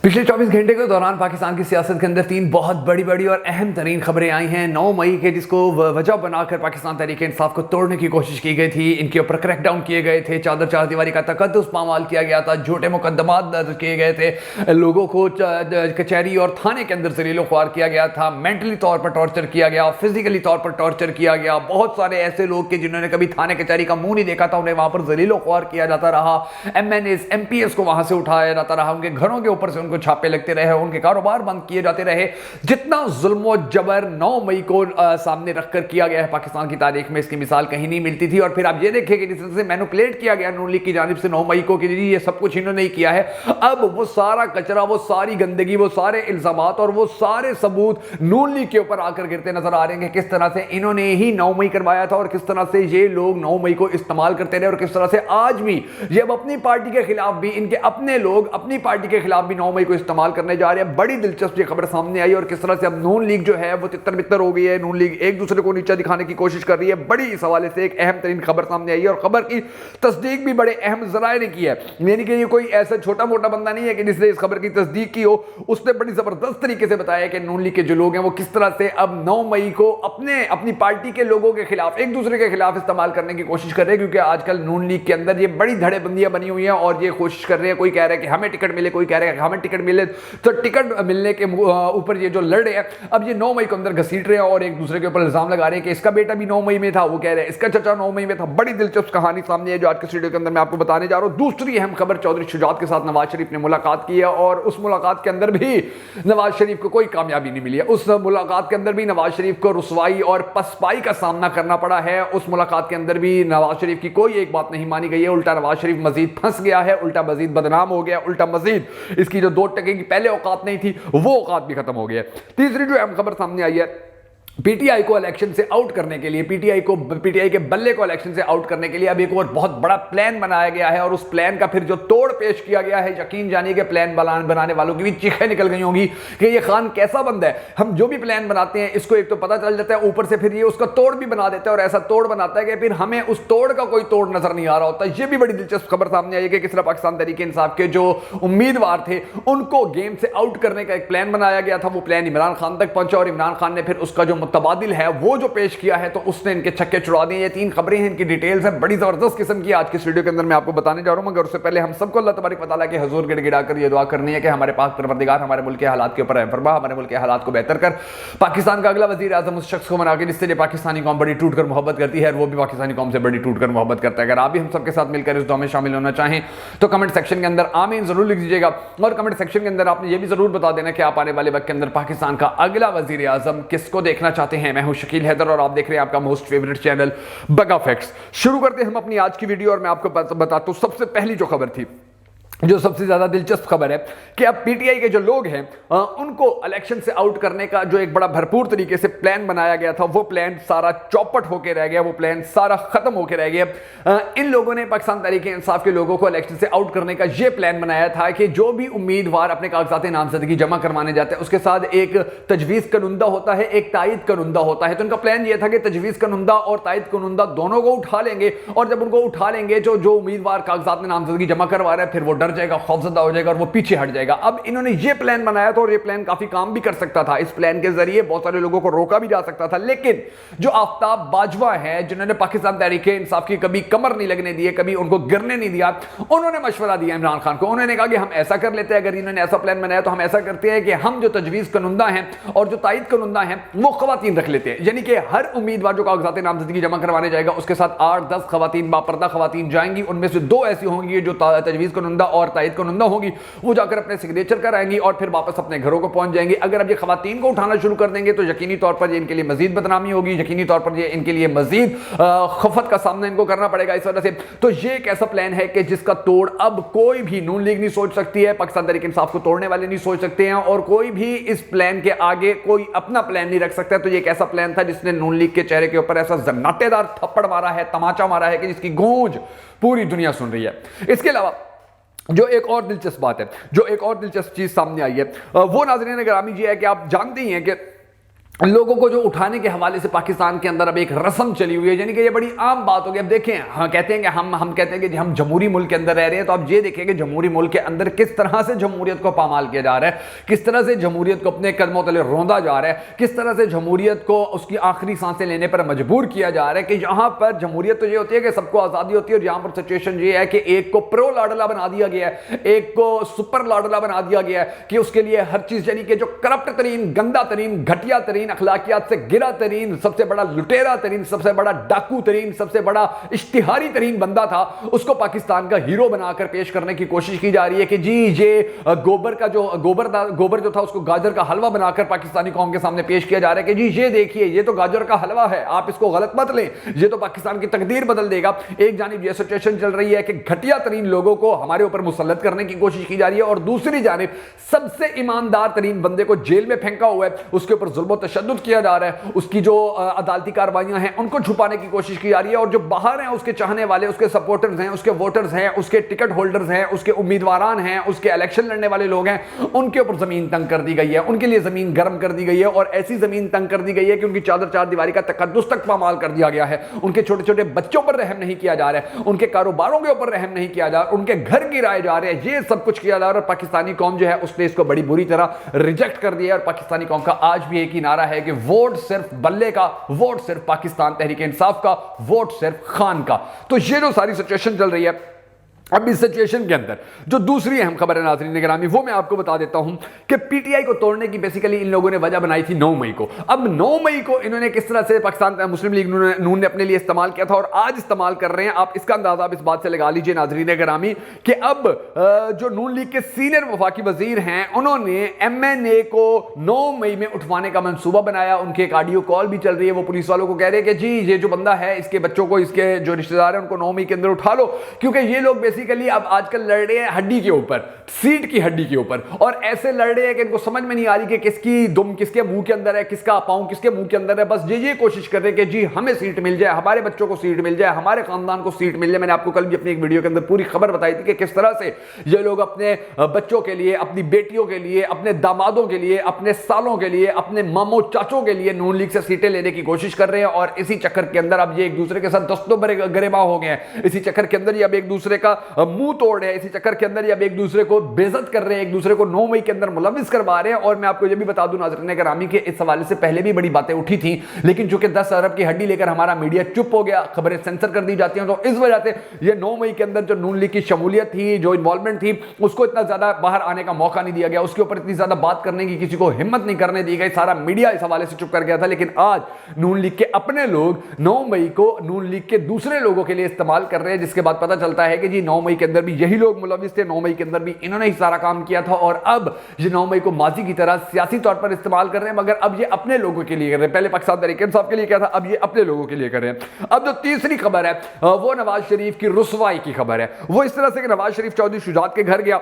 पिछले 24 घंटे के दौरान पाकिस्तान की सियासत के अंदर तीन बहुत बड़ी और अहम तरीन खबरें आई हैं। 9 मई के जिसको वजह बनाकर पाकिस्तान तहरीक इंसाफ को तोड़ने की कोशिश की गई थी, इनके ऊपर क्रैकडाउन किए गए थे, चादर चार दीवारी का तकद्दुस पामाल किया गया था, झूठे मुकदमात दर्ज किए गए थे, लोगों को कचहरी और थाने के अंदर जलीलो ख्वार किया गया था, मेंटली तौर पर टॉर्चर किया गया, फिजिकली तौर पर टॉर्चर किया गया। बहुत सारे ऐसे लोग के जिन्होंने कभी थाने कचहरी का मुंह नहीं देखा था, उन्हें वहां पर जलीलो ख्वार किया जाता रहा। MNAs MPs को वहां से उठाया जाता रहा, उनके घरों के ऊपर से उनको छापे लगते रहे, उनके कारोबार बंद किए जाते रहे। जितना जुल्म और जबर 9 मई को सामने रखकर किया गया है पाकिस्तान की तारीख में, इसकी मिसाल कहीं नहीं मिलती थी। और फिर आप ये देखें कि जिस तरह से मैनिपुलेट किया गया नून लीग की जानिब से 9 मई को कि ये सब कुछ इन्होंने ही किया है। अब वो सारा कचरा, वो सारी गंदगी, वो सारे इल्जामात और वो सारे सबूत नून लीग के ऊपर आकर गिरते नजर आ रहे हैं। किस तरह से इन्होंने ही 9 मई करवाया था और किस तरह से ये लोग 9 मई को इस्तेमाल करते रहे और किस तरह से आज भी जब अपनी पार्टी के खिलाफ भी इनके अपने लोग अपनी पार्टी के खिलाफ भी 9 मई को इस्तेमाल करने जा रहे हैं। बड़ी दिलचस्प ये खबर सामने आई और किस तरह से अब नून लीग जो है वो तितर बितर हो गई है। नून लीग एक दूसरे को नीचा दिखाने की कोशिश कर रही है। बड़ी इस हवाले से एक अहम तरीन खबर सामने आई है और खबर की तस्दीक भी बड़े अहम जराए ने की है। यानी कि ये कोई ऐसा छोटा मोटा बंदा नहीं है कि जिसने इस खबर की तस्दीक की हो, उसने बड़ी जबरदस्त तरीके से बताया कि नून लीग के जो लोग हैं वो किस तरह से अब 9 मई को अपनी पार्टी के लोगों के खिलाफ एक दूसरे के खिलाफ इस्तेमाल करने की कोशिश कर रहे हैं। क्योंकि आजकल नून लीग के अंदर ये बड़ी धड़ेबंदियां बनी हुई हैं और ये कोशिश कर रहे हैं, कोई कह रहा है कि हमें टिकट मिले, कोई कह रहा है कि हमें टिकट मिले, तो टिकट मिलने के ऊपर ये जो लड़ रहे हैं अब ये 9 मई को अंदर घसीट रहे हैं और एक दूसरे के ऊपर इल्जाम लगा रहे हैं कि इसका बेटा भी 9 मई में था, वो कह रहे हैं इसका चचा 9 मई में था। बड़ी दिलचस्प कहानी सामने है जो आज के स्टूडियो के अंदर मैं आपको बताने जा रहा हूं। दूसरी अहम खबर, चौधरी शुजात के साथ नवाज शरीफ ने मुलाकात की है और उस मुलाकात के अंदर भी नवाज शरीफ को कोई कामयाबी नहीं मिली है। उस मुलाकात के अंदर भी नवाज शरीफ को रुसवाई और पसपाई का सामना करना पड़ा है। उस मुलाकात के अंदर भी नवाज शरीफ की कोई एक बात नहीं मानी गई है, उल्टा नवाज शरीफ मजीद फंस गया है, उल्टा मजीद बदनाम हो गया, उल्टा मजीद इसकी जो 2 टके की पहले औकात नहीं थी वो औकात भी खत्म हो गया। तीसरी जो अहम खबर सामने आई है, पीटीआई को इलेक्शन से आउट करने के लिए, पीटीआई के बल्ले को इलेक्शन से आउट करने के लिए अब एक और बहुत बड़ा प्लान बनाया गया है और उस प्लान का फिर जो तोड़ पेश किया गया है, यकीन जानिए कि प्लान बनाने वालों की भी चीखें निकल गई होंगी कि ये खान कैसा बंदा है। हम जो भी प्लान बनाते हैं इसको एक तो पता चल जाता है, ऊपर से फिर ये उसका तोड़ भी बना देता है और ऐसा तोड़ बनाता है कि फिर हमें उस तोड़ का कोई तोड़ नजर नहीं आ रहा होता। ये भी बड़ी दिलचस्प खबर सामने आई है कि किस तरह पाकिस्तान तहरीक इंसाफ के जो उम्मीदवार थे उनको गेम से आउट करने का एक प्लान बनाया गया था। वो प्लान इमरान खान तक पहुंचा और इमरान खान ने फिर उसका जो मुतबादिल है वो जो पेश किया है तो उसने इनके छक्के छुड़ा दिए। ये 3 खबरें हैं, इनकी डिटेल्स है, बड़ी जबरदस्त किस्म की आज के वीडियो के अंदर मैं आपको बताने जा रहा हूं। मगर उससे पहले हम सबको अल्लाह तबारक व तआला के हुजूर गिड़गिड़ा कर ये दुआ करनी है कि हमारे पाक परवरदिगार हमारे मुल्क के हालात के ऊपर रहम फरमा, हमारे मुल्क के हालात को बेहतर कर, पाकिस्तान का अगला वजीर आजम उस शख्स को बना के जिससे पाकिस्तानी कौम बड़ी टूट कर मोहब्बत करती है और वो भी पाकिस्तानी कौम से बड़ी टूट कर मोहब्बत करता है। अगर आप भी हम सबके साथ मिलकर इस दुआ में शामिल होना चाहें तो कमेंट सेक्शन के अंदर आमीन जरूर लिख दीजिएगा और कमेंट सेक्शन के अंदर आपने ये भी जरूर बता देना कि आप आने वाले वक्त के अंदर पाकिस्तान का अगला वजीर आजम किसको देखना चाहते हैं। मैं हूं शकील हैदर और आप देख रहे हैं आपका मोस्ट फेवरेट चैनल बगा फैक्ट्स। शुरू करते हैं हम अपनी आज की वीडियो और मैं आपको बताता हूं सबसे पहली जो खबर थी, जो सबसे ज्यादा दिलचस्प खबर है कि अब पीटीआई के जो लोग हैं उनको इलेक्शन से आउट करने का जो एक बड़ा भरपूर तरीके से प्लान बनाया गया था वो प्लान सारा चौपट होकर रह गया, वो प्लान सारा खत्म होकर रह गया। इन लोगों ने पाकिस्तान तहरीक इंसाफ के लोगों को इलेक्शन से आउट करने का यह प्लान बनाया था कि जो भी उम्मीदवार अपने कागजात नामजदगी जमा करवाने जाते हैं उसके साथ एक तजवीज़ कानूनदा होता है, एक तायद कानूनदा होता है। तो उनका प्लान यह था कि तजवीज़ कानूनदा और तायद कानूनदा दोनों को उठा लेंगे और जब उनको उठा लेंगे जो उम्मीदवार कागजात नामजदगी जमा करवा रहा है फिर वो डर जाएगा, खौफजदा हो जाएगा और वो पीछे हट जाएगा। अब इन्होंने ये प्लान बनाया था और ये प्लान काफी काम भी कर सकता था। इस प्लान के जरिए बहुत सारे लोगों को रोका भी जा सकता था, लेकिन जो आफ्ताब बाजवा है जिन्होंने पाकिस्तान तहरीक इंसाफ की कभी कमर नहीं लगने दी, कभी उनको गिरने नहीं दिया, उन्होंने मशवरा दिया इमरान खान को। उन्होंने कहा कि हम ऐसा कर लेते हैं, अगर इन्होंने ऐसा प्लान बनाया तो हम ऐसा करते हैं कि हम जो तजवीज कानूनदा हैं और जो तायद कानूनदा हैं वो खवातीन रख लेते हैं। यानी कि हर उम्मीदवार जो कागजात नामजदगी जमा करवाने जाएगा उसके साथ 8-10 खवातीन, बापर्दा खवातीन जाएंगी। उनमें से 2 ऐसी होंगी जो तजवीज कानूनदा और तायद कानूनदा होंगी, वो जाकर अपने सिग्नेचर कराएंगी और फिर वापस अपने घरों को पहुंच जाएंगी। अगर अब ये खवातीन को उठाना शुरू कर देंगे तो यकीनी तौर पर ये इनके लिए मजीद बदनामी होगी, यकीनी तौर पर ये इनके लिए मजीद खफत का सामना इनको करना पड़ेगा इस वजह से। तो ये एक ऐसा प्लान है कि जिसका तोड़ अब कोई भी नून लीग नहीं सोच सकती है, पाकिस्तान तहरीक इंसाफ को तोड़ने वाले नहीं सोच सकते हैं और कोई भी इस प्लान के आगे कोई अपना प्लान नहीं रख सकता। तो ये एक ऐसा प्लान था जिसने नून लीग के चेहरे के ऊपर ऐसा जन्नाटेदार थप्पड़ मारा है, तमाचा मारा है कि जिसकी गूंज पूरी दुनिया सुन रही है। इसके अलावा जो एक और दिलचस्प बात है, जो एक और दिलचस्प चीज सामने आई है वो नाज़रीन गिरामी जी है कि आप जानते ही हैं कि लोगों को जो उठाने के हवाले से पाकिस्तान के अंदर अब एक रस्म चली हुई है, यानी कि ये बड़ी आम बात हो गई। अब देखें, हम कहते हैं कि हम कहते हैं कि हम जमहूरी मुल्क के अंदर रह रहे हैं, तो आप ये देखें कि जमहूरी मुल्क के अंदर किस तरह से जमहूरियत को पामाल किया जा रहा है, किस तरह से जमहूरियत को अपने कदमों तले रौंदा जा रहा है, किस तरह से जमहूरियत को उसकी आखिरी सांसें लेने पर मजबूर किया जा रहा है। कि यहाँ पर जमहूरियत तो ये होती है कि सबको आज़ादी होती है, और यहाँ पर सिचुएशन ये है कि एक को प्रो लाडला बना दिया गया है, एक को सुपर लाडला बना दिया गया है, कि उसके लिए हर चीज़, यानी कि जो करप्ट तरीन, गंदा तरीन, घटिया तरीन, अखलाकियात से गिरा तरीन, सबसे बड़ा लुटेरा तरीन, सबसे बड़ा डाकू तरीन, सबसे बड़ा इश्तिहारी तरीन बंदा था, उसको पाकिस्तान का हीरो बनाकर पेश करने की कोशिश की जा रही है। कि जी ये गोबर जो था उसको गाजर का हलवा बनाकर पाकिस्तानी कौम के सामने पेश किया जा रहा है कि जी ये देखिए, ये तो गाजर का हलवा है, आप इसको गलत मत लें, ये तो पाकिस्तान की तकदीर बदल देगा। एक जानिब ये सिचुएशन चल रही है कि घटिया तरीन लोगों को हमारे ऊपर मुसल्लत करने की कोशिश की जा रही है, और दूसरी जानिब सबसे ईमानदार तरीन बंदे को जेल में फेंका हुआ है, उसके ऊपर जुल्म और तशद्दुद किया जा रहा है, उसकी जो अदालती कार्रवाइयां हैं उनको छुपाने की कोशिश की जा रही है, और जो बाहर हैं उसके चाहने वाले, उसके सपोर्टर्स हैं, उसके वोटर्स हैं, उसके टिकट होल्डर्स हैं, उसके उम्मीदवारान हैं, उसके इलेक्शन लड़ने वाले लोग हैं, उनके ऊपर जमीन तंग कर दी गई है, उनके लिए जमीन गर्म कर दी गई है, और ऐसी जमीन तंग कर दी गई है कि उनकी चादर चार दीवारी का तकद्दुस तक पामाल कर दिया गया है। उनके छोटे छोटे बच्चों पर रहम नहीं किया जा रहा है, उनके कारोबारों के ऊपर रहम नहीं किया जा रहा, उनके घर गिराए जा रहे हैं, ये सब कुछ किया जा रहा है। और पाकिस्तानी कौम जो है उसने इसको बड़ी बुरी तरह रिजेक्ट कर दिया है, और पाकिस्तानी कौम का आज भी एक ही नारा है कि वोट सिर्फ बल्ले का, वोट सिर्फ पाकिस्तान तहरीक इंसाफ का, वोट सिर्फ खान का। तो ये जो सारी सिचुएशन चल रही है, अब इस सिचुएशन के अंदर जो दूसरी अहम खबर है नाज़रीन गिरामी, वो मैं आपको बता देता हूं कि पीटीआई को तोड़ने की बेसिकली इन लोगों ने वजह बनाई थी 9 मई को। अब 9 मई को इन्होंने किस तरह से पाकिस्तान मुस्लिम लीग नून ने अपने लिए इस्तेमाल किया था, और आज इस्तेमाल कर रहे हैं, आप इसका अंदाजा आप इस बात से लगा लीजिए नाज़रीन गिरामी कि अब जो नून लीग के सीनियर वफाकी वजीर हैं, उन्होंने MNA को 9 मई में उठवाने का मंसूबा बनाया। उनकी एक ऑडियो कॉल भी चल रही है, वो पुलिस वालों को कह रहे हैं कि जी ये जो बंदा है, इसके बच्चों को, इसके जो रिश्तेदार हैं, उनको 9 मई के अंदर उठा लो, क्योंकि ये लोग बेसिकली अब आजकल लड़ रहे हैं हड्डी के ऊपर, सीट की हड्डी के ऊपर, और ऐसे लड़ रहे हैं कि इनको समझ में नहीं आ रही कि किसकी दुम किसके मुंह के अंदर है, किसका पांव किसके मुंह के अंदर है। बस ये कोशिश कर रहे हैं कि जी हमें सीट मिल जाए, हमारे बच्चों को सीट मिल जाए, हमारे खानदान को सीट मिल जाए। मैंने आपको कल भी अपनी एक वीडियो के अंदर पूरी खबर बताई थी कि किस तरह से ये लोग अपने बच्चों के लिए, अपनी बेटियों के लिए, अपने दामादों के लिए, अपने सालों के लिए, अपने मामों चाचों के लिए नून लीग से सीटें लेने की कोशिश कर रहे हैं। और इसी चक्कर के अंदर अब ये एक दूसरे के साथ दस्तों गरेबा हो गए हैं, इसी चक्कर के अंदर ये अब एक दूसरे का मुंह तोड़ रहे हैं, इसी चक्कर के अंदर ये अब एक दूसरे को बेइज्जत कर रहे हैं, एक दूसरे को 9 मई के अंदर मुलविस करवा रहे हैं। और मैं आपको ये भी बता दूं नाज़रीन गिरामी के इस हवाले से पहले भी बड़ी बातें उठी थी, लेकिन चूंकि 10 अरब की हड्डी लेकर हमारा मीडिया चुप हो गया, खबरें सेंसर कर दी जाती हैं, तो इस वजह से ये 9 मई के अंदर जो नून लीग की शमूलियत थी, जो इन्वॉल्वमेंट थी, उसको इतना ज्यादा बाहर आने का मौका नहीं दिया गया, उसके ऊपर इतनी ज्यादा बात करने की किसी को हिम्मत नहीं करने दी गई, सारा मीडिया इस हवाले से चुप कर गया था। लेकिन आज नून लीग के अपने लोग 9 मई को नून लीग के दूसरे लोगों के लिए इस्तेमाल कर रहे हैं, जिसके बाद पता चलता है कि जी 9 मई के अंदर भी यही लोग मुलविस थे, 9 मई के अंदर भी इन्होंने ही सारा काम किया था, और अब ये 9 मई को माजी की तरह सियासी तौर पर इस्तेमाल कर रहे हैं, मगर अब ये अपने लोगों के लिए कर रहे हैं। पहले पाकिस्तान तहरीक इंसाफ के लिए किया था, अब ये अपने लोगों के लिए कर रहे हैं। अब जो तीसरी खबर है वो नवाज शरीफ की रुसवाई की खबर है। वो इस तरह से कि नवाज शरीफ चौधरी शुजात के घर गया,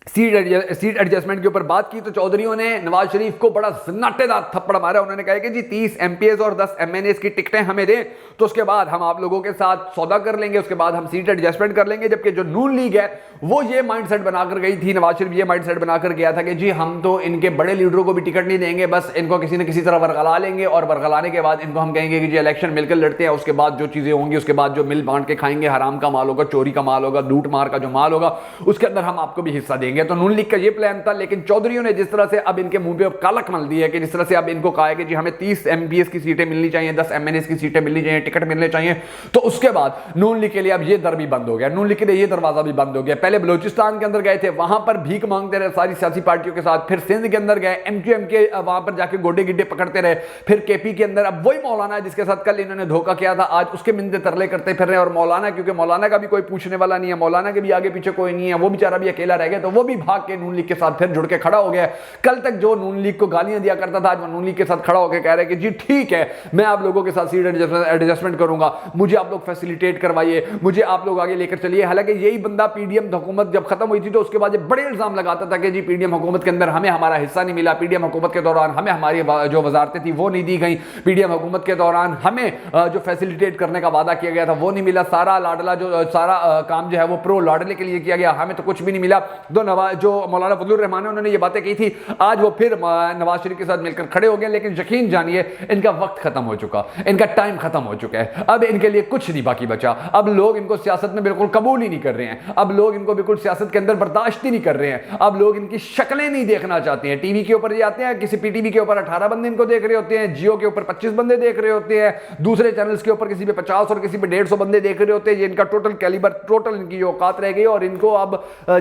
सीट एडजस्टमेंट के ऊपर बात की, तो चौधरियों ने नवाज शरीफ को बड़ा सन्नाटेदार थप्पड़ मारा। उन्होंने कहा कि जी 30 MPs और 10 MNAs की टिकटें हमें दें, तो उसके बाद हम आप लोगों के साथ सौदा कर लेंगे, उसके बाद हम सीट एडजस्टमेंट कर लेंगे। जबकि जो नून लीग है वो ये माइंडसेट बनाकर गई थी, नवाज शरीफ ये माइंडसेट बनाकर गया था कि जी हम तो इनके बड़े लीडरों को भी टिकट नहीं देंगे, बस इनको किसी न किसी तरह वरगला लेंगे, और वरगलाने के बाद इनको हम कहेंगे कि जी इलेक्शन मिलकर लड़ते हैं, उसके बाद जो चीजें होंगी, उसके बाद जो मिल बांट के खाएंगे, हराम का माल होगा, चोरी का माल होगा, लूट मार का जो माल होगा, उसके अंदर हम आपको भी हिस्सा देंगे। तो नून लीग का ये प्लान था। लेकिन चौधरियों ने जिस तरह से अब इनके मुंह पे कालक मल दी है, कि जिस तरह से अब इनको कहा है कि जी हमें 30 MPs की सीटें मिलनी चाहिए, 10 MNAs की सीटें मिलनी चाहिए, टिकट मिलने चाहिए, तो उसके बाद नून लीग के लिए अब ये दर भी बंद हो गया, नून लीग के लिए ये दरवाजा भी बंद हो गया। पहले बलूचिस्तान के अंदर गए थे, वहां पर भीख मांगते रहे सारी सियासी पार्टियों के साथ, फिर सिंध के अंदर गए, MQM के वहां पर जाके गोडे गिड्डे पकड़ते रहे, फिर KP के अंदर अब वही मौलाना जिसके साथ कल इन्होंने धोखा किया था, आज उसके मिन्नते तरले करते फिर रहे। और मौलाना, क्योंकि मौलाना का भी कोई पूछने वाला नहीं है, मौलाना के भी आगे पीछे कोई नहीं है, वो बेचारा भी अकेला रह गया, तो वो भी भाग के नून लीग के साथ फिर जुड़ के खड़ा हो गया। कल तक जो नून लीग को गालियां दिया करता था, आज वो नून लीग के साथ खड़ा होकर कह रहे हैं कि जी ठीक है, मैं आप लोगों के साथ सीट एडजस्टमेंट करूंगा, मुझे आप लोग फैसिलिटेट करवाइए, मुझे आप लोग आगे लेकर चलिए। हालांकि यही बंदा PDM हुकूमत जब खत्म हुई थी, तो उसके बाद ये बड़े इल्जाम लगाता था कि जी PDM हुकूमत के अंदर हमें हमारा हिस्सा नहीं मिला, PDM हुकूमत के दौरान हमें हमारी जो वजारतें थी वो नहीं दी गई, PDM हुकूमत के दौरान हमें जो फैसिलिटेट करने का वादा किया गया था वो नहीं मिला, सारा लाडला जो सारा काम जो है वो प्रो लाडले के लिए किया गया, हमें तो कुछ भी नहीं मिला। तो جو مولانا فضل الرحمان ہے انہوں نے یہ باتیں کی تھی, آج وہ پھر نواز شریف کے ساتھ مل کر کھڑے ہو گئے, لیکن یقین جانیے ان کا وقت ختم ہو چکا, ان کا ٹائم ختم ہو چکا ہے. اب ان کے لیے کچھ نہیں باقی بچا. اب لوگ ان کو سیاست میں بالکل قبول ہی نہیں کر رہے ہیں, اب لوگ ان کو بالکل سیاست کے اندر برداشت ہی نہیں کر رہے ہیں, اب لوگ ان کی شکلیں نہیں دیکھنا چاہتے ہیں. ٹی وی کے اوپر یہ آتے ہیں, کسی پی ٹی وی کے اوپر 18 بندے ان کو دیکھ رہے ہوتے ہیں, جیو کے اوپر 25 بندے دیکھ رہے ہوتے ہیں, دوسرے چینلز کے اوپر کسی پہ 50 اور کسی پہ 150 بندے دیکھ رہے ہوتے ہیں. یہ ان کا ٹوٹل کیلیبر, ٹوٹل ان کی اوقات رہ گئی, اور ان کو اب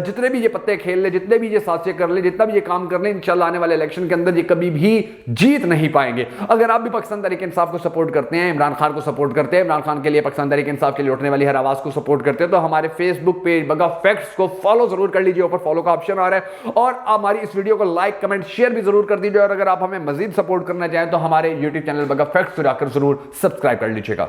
جتنے بھی یہ پتے کھیل لے, جتنے بھی یہ سازشیں کر لے, جتنا بھی یہ کام کر لیں, انشاءاللہ آنے والے الیکشن کے اندر یہ کبھی بھی جیت نہیں پائیں گے. اگر آپ بھی پاکستان تحریک انصاف کو سپورٹ کرتے ہیں, عمران خان کو سپورٹ کرتے ہیں, عمران خان کے لیے پاکستان تحریک انصاف کے لیے اٹھنے والی ہر آواز کو سپورٹ کرتے ہیں, تو ہمارے فیس بک پیج بگا فیکٹس کو فالو ضرور کر لیجیے. اوپر فالو کا آپشن آ رہا ہے, اور ہماری اس ویڈیو کو لائک کمنٹ شیئر بھی ضرور کر دیجیے. اور اگر آپ ہمیں مزید سپورٹ کرنا چاہیں تو ہمارے یوٹیوب چینل بگا فیکٹس کو جا کر ضرور سبسکرائب کر لیجیے گا.